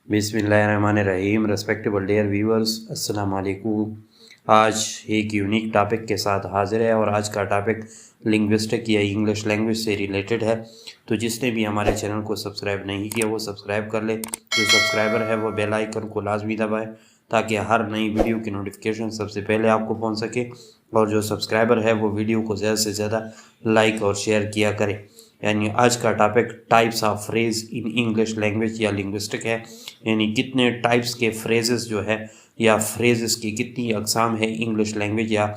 बिस्मिल्लाहिर्रहमानिर्रहीम। Respectable dear viewers, अस्सलाम वालेकुम। आज एक यूनिक टॉपिक के साथ हाजिर है और आज का टॉपिक लिंग्विस्टिक या इंग्लिश लैंग्वेज से रिलेटेड है। तो जिसने भी हमारे चैनल को सब्सक्राइब नहीं किया वो सब्सक्राइब कर ले। जो सब्सक्राइबर है वो बेल आइकन को लाजमी दबाए ताकि हर नई वीडियो की नोटिफिकेशन सबसे पहले आपको पहुंच सके। और जो सब्सक्राइबर है वो वीडियो को ज़्यादा से ज़्यादा लाइक और शेयर किया करे। यानी आज का topic types of phrase in English language या लिंग्विस्टिक है। यानी कितने टाइप्स के फ्रेजेस जो है या फ्रेजेस की कितनी अकसाम है इंग्लिश लैंग्वेज या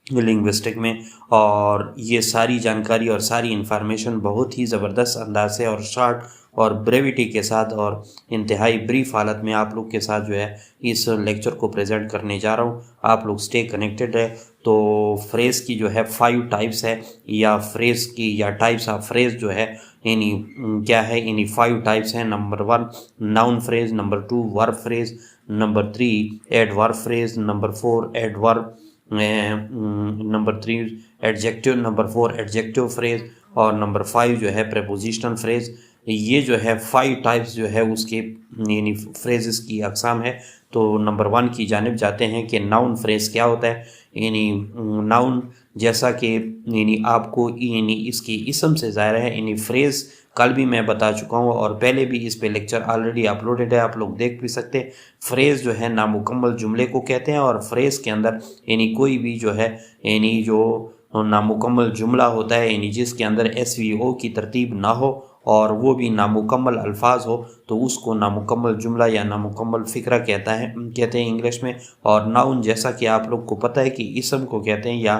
लिंग्विस्टिक में। और ये सारी जानकारी और सारी इन्फॉर्मेशन बहुत ही ज़बरदस्त अंदाज से और शॉर्ट और ब्रेविटी के साथ और इंतहाई ब्रीफ हालत में आप लोग के साथ जो है इस लेक्चर को प्रेजेंट करने जा रहा हूँ। आप लोग स्टे कनेक्टेड है। तो फ्रेज़ की जो है 5 टाइप्स है या फ्रेज़ की या टाइप्स ऑफ फ्रेज़ जो है इन्हीं क्या है, इन्हीं 5 टाइप्स हैं। Number 1 noun phrase, number 2 verb phrase, number 3 adverb phrase, number 4 adverb, number 3 adjective, number 4 adjective phrase और नंबर 5 जो है प्रेपोजिशनल फ्रेज़। ये जो है 5 टाइप्स जो है उसके यानी फ्रेजेस की अकसाम है। तो नंबर 1 की जानिब जाते हैं कि नाउन फ्रेज़ क्या होता है। यानी नाउन जैसा कि यानी आपको यानी इसकी इसम से ज़ाहिर है। यानी फ्रेज़ कल भी मैं बता चुका हूँ और पहले भी इस पे लेक्चर ऑलरेडी अपलोडेड है, आप लोग देख भी सकते हैं। फ्रेज़ जो है नामुकम्मल जुमले को कहते हैं और फ्रेज़ के अंदर यानी कोई भी जो है यानी जो नामुकम्मल जुमला होता है यानी जिसके अंदर SVO की तरतीब ना हो और वो भी नामुकम्मल अल्फाज हो तो उसको नामुकम्मल जुमला या नामुकम्मल फ़िक्रा कहते हैं इंग्लिश में। और नाउन जैसा कि आप लोग को पता है कि इसम को कहते हैं या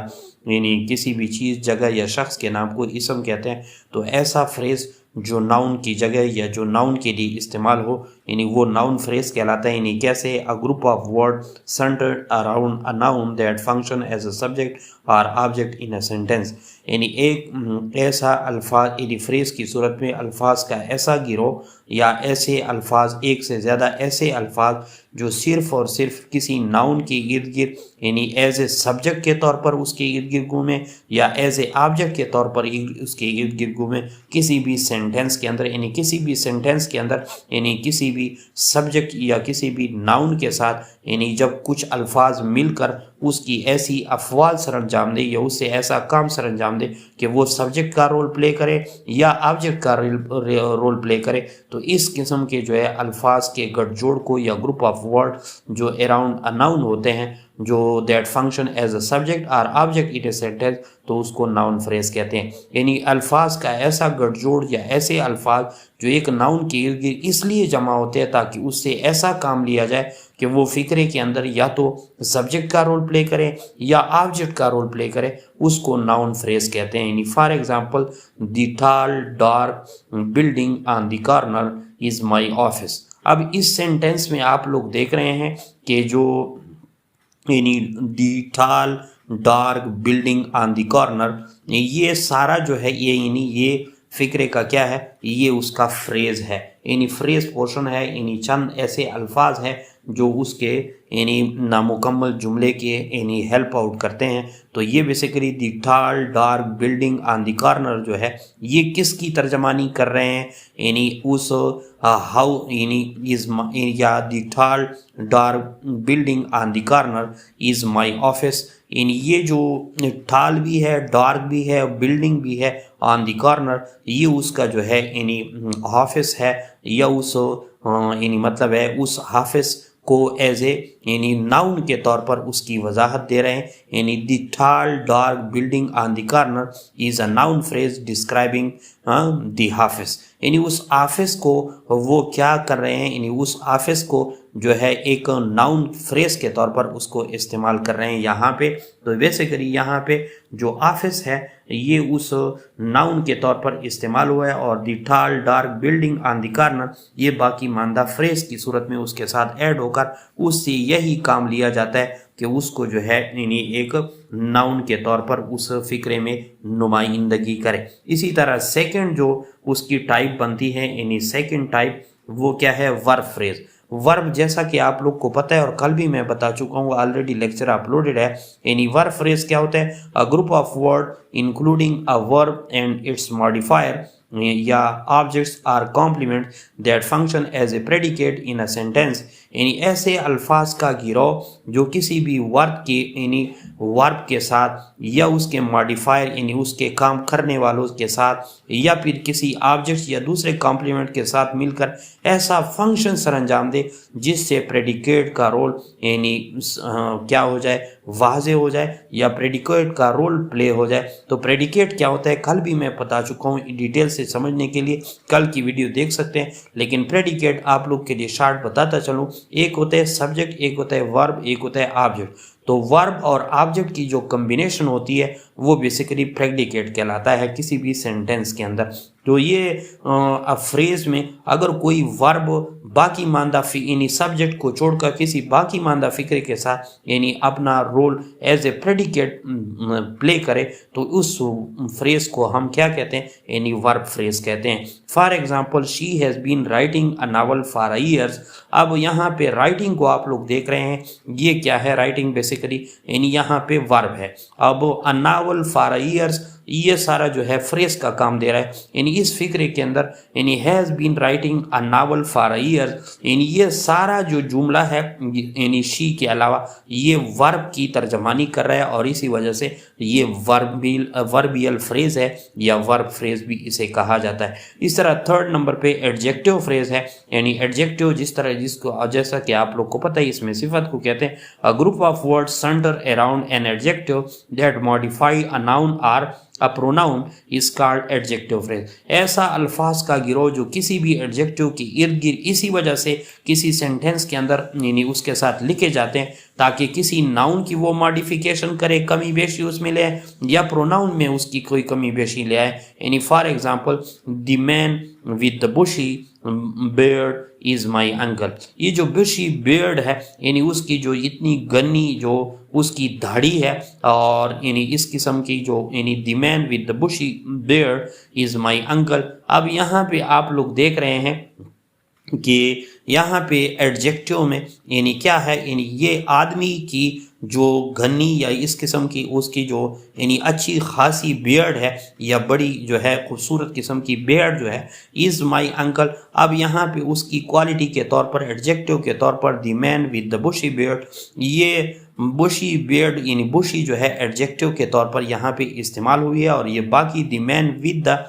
यानी किसी भी चीज़ जगह या शख्स के नाम को इसम कहते हैं। तो ऐसा फ्रेज़ जो नाउन की जगह या जो नाउन के लिए इस्तेमाल हो यानी वो नाउन फ्रेज़ कहलाता है। यानी कैसे a group of word centred around a noun that function as a subject और ऑब्जेक्ट इन अ सेंटेंस। यानी एक ऐसा अल्फाज यानी फ्रेज़ की सूरत में अल्फाज का ऐसा गिरोह या ऐसे अल्फाज, एक से ज़्यादा ऐसे अल्फाज जो सिर्फ़ और सिर्फ किसी नाउन के इर्द गिर्द यानी एज ए सब्जेक्ट के तौर पर उसके इर्द गिर्द घूमें या एज ए ऑब्जेक्ट के तौर पर उसके इर्द गिर्द घूमें। किसी भी सेंटेंस के अंदर यानी किसी भी सेंटेंस के अंदर यानी किसी भी सब्जेक्ट या किसी भी नाउन के साथ यानी जब कुछ अल्फाज मिलकर उसकी ऐसी अफ़वाल सर अंजाम दे या उससे ऐसा काम सर अंजाम दे कि वो सब्जेक्ट का रोल प्ले करे या ऑब्जेक्ट का रोल प्ले करे, तो इस किस्म के जो है अल्फाज के गठजोड़ को या ग्रुप ऑफ वर्ड जो अराउंड अ नाउन होते हैं जो that function as a subject और ऑब्जेक्ट इन ए सेंटेंस तो उसको नाउन फ्रेज़ कहते हैं। यानी अल्फाज का ऐसा गठजोड़ या ऐसे अल्फाज जो एक नाउन के इर्द गिर्द इसलिए जमा होते हैं ताकि उससे ऐसा काम लिया जाए कि वो फ़िक्रे के अंदर या तो सब्जेक्ट का रोल प्ले करे या ऑब्जेक्ट का रोल प्ले करे, उसको नाउन फ्रेज़ कहते हैं। यानी for example the tall dark building on the corner is my office. अब इस सेंटेंस में आप लोग देख रहे हैं कि जो यानी the tall dark building on the corner ये सारा जो है ये फ़िक्रे का क्या है, ये उसका फ्रेज़ है। यानी फ्रेज़ पोर्शन है। यानी चंद ऐसे अल्फाज हैं जो उसके यानी नामुकम्मल जुमले के यानी हेल्प आउट करते हैं। तो ये basically the tall dark building on the corner जो है ये किसकी तर्जमानी कर रहे हैं, यानी उस हाउ यानी इज़ या the tall dark building on the corner is my office. यानी ये जो टॉल भी है, डार्क भी है, बिल्डिंग भी है, ऑन द कॉर्नर ये उसका जो है यानी ऑफिस है या उस यानी मतलब है उस हाफिज को एज ए यानी नाउन के तौर पर उसकी वजाहत दे रहे हैं। यानी the tall dark building on the corner is a noun phrase describing the office. यानी उस ऑफिस को वो क्या कर रहे हैं, यानी उस ऑफिस को जो है एक नाउन फ्रेज के तौर पर उसको इस्तेमाल कर रहे हैं यहाँ पे। तो बेसिकली यहाँ पे जो ऑफिस है ये उस नाउन के तौर पर इस्तेमाल हुआ है और the tall dark building on the corner ये बाकी मानदा फ्रेज की सूरत में उसके साथ ऐड होकर उससे यही काम लिया जाता है कि उसको जो है यानी एक नाउन के तौर पर उस फ़िक्रे में नुमाइंदगी करे। इसी तरह सेकंड जो उसकी टाइप बनती है यानी सेकंड टाइप वो क्या है, वर्ब फ्रेज। वर्ब जैसा कि आप लोग को पता है और कल भी मैं बता चुका हूँ, ऑलरेडी लेक्चर अपलोडेड है। यानी वर्ब फ्रेज क्या होता है, a group of word including a verb and its modifier या objects or complement that function as a predicate in a sentence, यानी ऐसे अल्फाज का गिरोह जो किसी भी वर्ब के यानी वर्ब के साथ या उसके मॉडिफायर यानी उसके काम करने वालों के साथ या फिर किसी ऑब्जेक्ट या दूसरे कॉम्प्लीमेंट के साथ मिलकर ऐसा फंक्शन सर अंजाम दे जिससे प्रेडिकेट का रोल यानी क्या हो जाए, वाज़े हो जाए या प्रेडिकेट का रोल प्ले हो जाए। तो प्रेडिकेट क्या होता है कल भी मैं बता चुका हूँ, डिटेल से समझने के लिए कल की वीडियो देख सकते हैं, लेकिन प्रेडिकेट आप लोग के लिए शार्ट बताता चलूँ। एक होता है सब्जेक्ट, एक होता है वर्ब, एक होता है ऑब्जेक्ट। तो वर्ब और ऑब्जेक्ट की जो कम्बिनेशन होती है वो बेसिकली प्रेडिकेट कहलाता है किसी भी सेंटेंस के अंदर। तो ये फ्रेज में अगर कोई वर्ब बाकी मानदा यानी सब्जेक्ट को छोड़कर किसी बाकी मानदा फिक्रे के साथ यानी अपना role as a predicate play करे तो उस फ्रेज को हम क्या कहते हैं, यानी वर्ब फ्रेज कहते हैं। For example, she has been writing a novel for years. अब यहाँ पे राइटिंग को आप लोग देख रहे हैं, ये क्या है राइटिंग बेसिकली, यानी यहाँ पे वर्ब है। अब अ नावल फॉर ईयर्स ये सारा जो है फ्रेज का काम दे रहा है, यानी इस फिक्रे के अंदर यानी has been writing a novel for years, यानी ये सारा जो जुमला है यानी शी के अलावा ये वर्ब की तर्जमानी कर रहा है और इसी वजह से ये वर्बियल फ्रेज है या वर्ब फ्रेज भी इसे कहा जाता है। इस तरह थर्ड नंबर पे एडजेक्टिव फ्रेज है, यानी एडजेक्टिव जिसको जैसा कि आप लोग को पता है इसमें सिफत को कहते हैं। A group of words centre around an adjective that modify a noun or a pronoun is called adjective phrase. ऐसा अल्फाज का गिरोह जो किसी भी एडजेक्टिव के इर्द गिर्द इसी वजह से किसी सेंटेंस के अंदर यानी उसके साथ लिखे जाते हैं ताकि किसी नाउन की वो मॉडिफिकेशन करे, कमी बेशी उसमें ले आए या प्रोनाउन में उसकी कोई कमी बेशी ले आए। यानी for example, the man with the bushy beard is my uncle. ये जो बुशी बियर्ड है यानी उसकी जो इतनी गन्नी जो उसकी दाढ़ी है और यानी इस किस्म की जो यानी the man with the bushy beard is my uncle. अब यहाँ पे आप लोग देख रहे हैं कि यहाँ पे एडजेक्टिव में यानी क्या है, यानी ये आदमी की जो घनी या इस किस्म की उसकी जो यानी अच्छी खासी बियर्ड है या बड़ी जो है खूबसूरत किस्म की बियर्ड जो है इज़ माई अंकल। अब यहाँ पे उसकी क्वालिटी के तौर पर एडजेक्टिव के तौर पर the man with the bushy beard, ये बुशी बियर्ड यानी बुशी जो है एडजेक्टिव के तौर पर यहाँ पे इस्तेमाल हुई है और ये बाकी द मैन विद द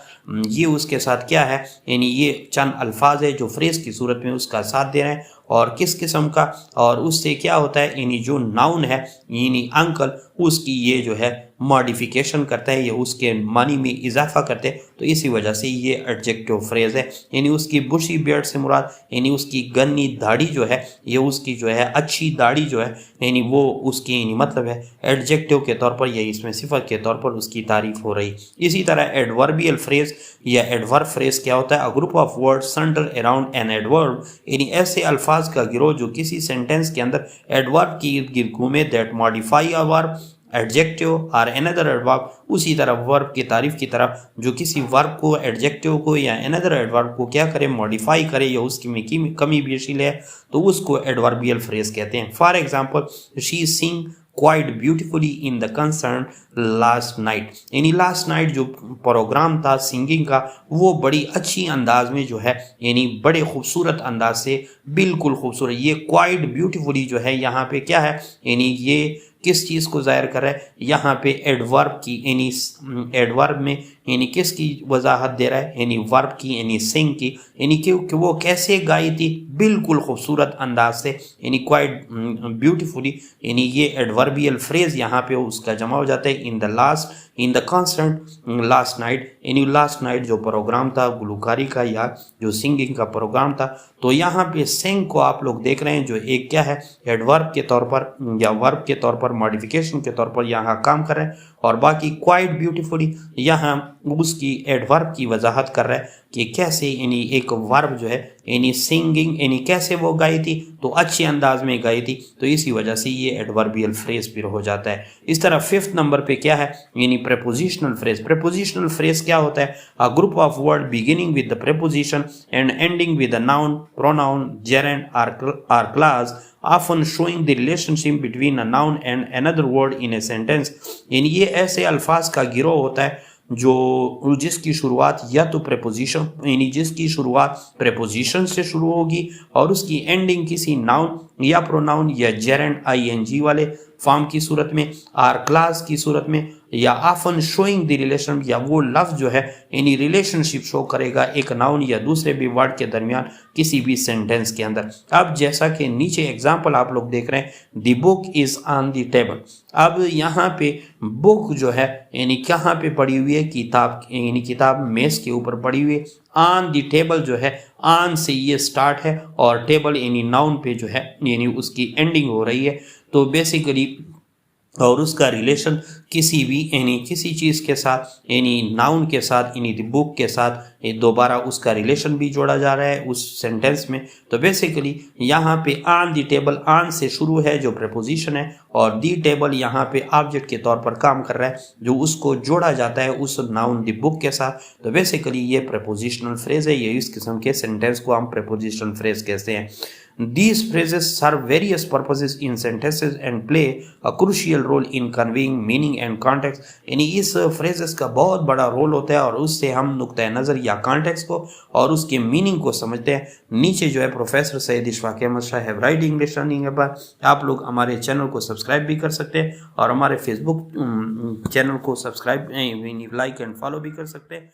ये उसके साथ क्या है, यानी ये चंद अल्फाज है जो फ्रेज की सूरत में उसका साथ दे रहे हैं और किस किस्म का, और उससे क्या होता है यानी जो नाउन है यानी अंकल उसकी ये जो है मॉडिफिकेशन करता है, ये उसके मानी में इजाफा करते हैं। तो इसी वजह से ये एडजेक्टिव फ्रेज है। यानी उसकी बुशी बियर्ड से मुराद यानी उसकी गन्नी दाढ़ी जो है ये उसकी जो है अच्छी दाढ़ी जो है यानी वो उसकी यानी मतलब है एडजेक्टिव के तौर पर, ये इसमें सिफत के तौर पर उसकी तारीफ हो रही। इसी तरह एडवर्बियल फ्रेज या एडवर्ब फ्रेज क्या होता है, a group of word centre around an adverb, यानी ऐसे अल्फाज का गिरोह जो किसी सेंटेंस के अंदर एडवर्ब की इर्द गिर्द घूमे that modify a verb adjective और अनदर एडवर्ब। उसी तरह वर्ब की तारीफ की तरफ जो किसी वर्ब को एडजेक्टिव को या अनदर एडवर्ब को क्या करे मॉडिफाई करे या उसकी में कमी बेशी ले तो उसको एडवर्बियल फ्रेज कहते हैं। For example, she Singh quite beautifully in the concern last night, यानी लास्ट नाइट जो प्रोग्राम था सिंगिंग का वो बड़ी अच्छी अंदाज में जो है यानी बड़े खूबसूरत अंदाज से बिल्कुल खूबसूरत, ये क्वाइट ब्यूटीफुली जो है यहाँ पे क्या है यानी ये किस चीज़ को ज़ाहिर कर रहा है, यहाँ पे एडवर्ब की यानी एडवर्ब में यानी किसकी वजाहत दे रहा है यानी वर्ब की यानी सिंग की, यानी कि वो कैसे गाई थी बिल्कुल खूबसूरत अंदाज से यानी क्वाइट ब्यूटीफुली, यानी ये एडवर्बियल फ्रेज यहाँ पे उसका जमा हो जाता है in the last in the concert last night, यानी लास्ट नाइट जो प्रोग्राम था गुलकारी का या जो सिंगिंग का प्रोग्राम था। तो यहाँ पे सिंग को आप लोग देख रहे हैं जो एक क्या है एडवर्ब के तौर पर या वर्ब के तौर पर मॉडिफिकेशन के तौर पर यहाँ काम कर रहे हैं और बाकी क्वाइट ब्यूटीफुली यहाँ उसकी एडवर्ब की वजाहत कर रहा है कि कैसे यानी एक वर्ब जो है यानी सिंगिंग यानी कैसे वो गाई थी तो अच्छे अंदाज में गाई थी, तो इसी वजह से ये एडवर्बियल फ्रेज फिर हो जाता है। इस तरह फिफ्थ नंबर पे क्या है यानी प्रेपोजिशनल फ्रेज। प्रेपोजिशनल फ्रेज क्या होता है, a group of word beginning with the preposition and ending with the noun pronoun gerund or clause often showing the relationship between a noun and another word in a sentence, यानी ये ऐसे अल्फाज का गिरोह होता है جو جس کی شروعات یا تو پریپوزیشن یعنی جس کی شروعات پریپوزیشن سے شروع ہوگی اور اس کی اینڈنگ کسی ناؤن یا پروناؤن یا جیرنڈ آئی این جی والے فارم کی صورت میں، آر کلاس کی صورت میں، یا آفن شوئنگ دی ریلیشن، یا وہ لفظ جو ہے یعنی ریلیشن شپ شو کرے گا ایک ناؤن یا دوسرے بھی ورڈ کے درمیان کسی بھی سینٹنس کے اندر۔ اب جیسا کہ نیچے ایگزامپل آپ لوگ دیکھ رہے ہیں، دی بک از آن دی ٹیبل۔ اب یہاں پہ بک جو ہے یعنی کہاں پہ پڑی ہوئی ہے؟ کتاب، یعنی کتاب میز کے اوپر پڑی ہوئی ہے۔ آن دی ٹیبل جو ہے آن سے یہ سٹارٹ ہے اور ٹیبل یعنی ناؤن پہ جو ہے یعنی اس کی اینڈنگ ہو رہی ہے، تو بیسیکلی اور اس کا ریلیشن کسی بھی یعنی کسی چیز کے ساتھ یعنی ناؤن کے ساتھ یعنی دی بک کے ساتھ دوبارہ اس کا ریلیشن بھی جوڑا جا رہا ہے اس سینٹینس میں۔ تو بیسیکلی یہاں پہ آن دی ٹیبل آن سے شروع ہے جو پریپوزیشن ہے، اور دی ٹیبل یہاں پہ آبجیکٹ کے طور پر کام کر رہا ہے جو اس کو جوڑا جاتا ہے اس ناؤن دی بک کے ساتھ۔ تو بیسیکلی یہ پریپوزیشنل فریز ہے، یہ اس قسم کے سینٹینس کو ہم پریپوزیشنل فریز کہتے ہیں۔ These phrases serve various purposes in sentences and play a crucial role in conveying meaning and context۔ یعنی اس phrases کا بہت بڑا رول ہوتا ہے اور اس سے ہم نقطۂ نظر یا کانٹیکس کو اور اس کے میننگ کو سمجھتے ہیں۔ نیچے جو ہے professor Syed Ashfaq Ahmad Shah have write English learning پر آپ لوگ ہمارے چینل کو سبسکرائب بھی کر سکتے ہیں اور ہمارے فیس بک چینل کو سبسکرائب لائک اینڈ فالو بھی کر سکتے ہیں۔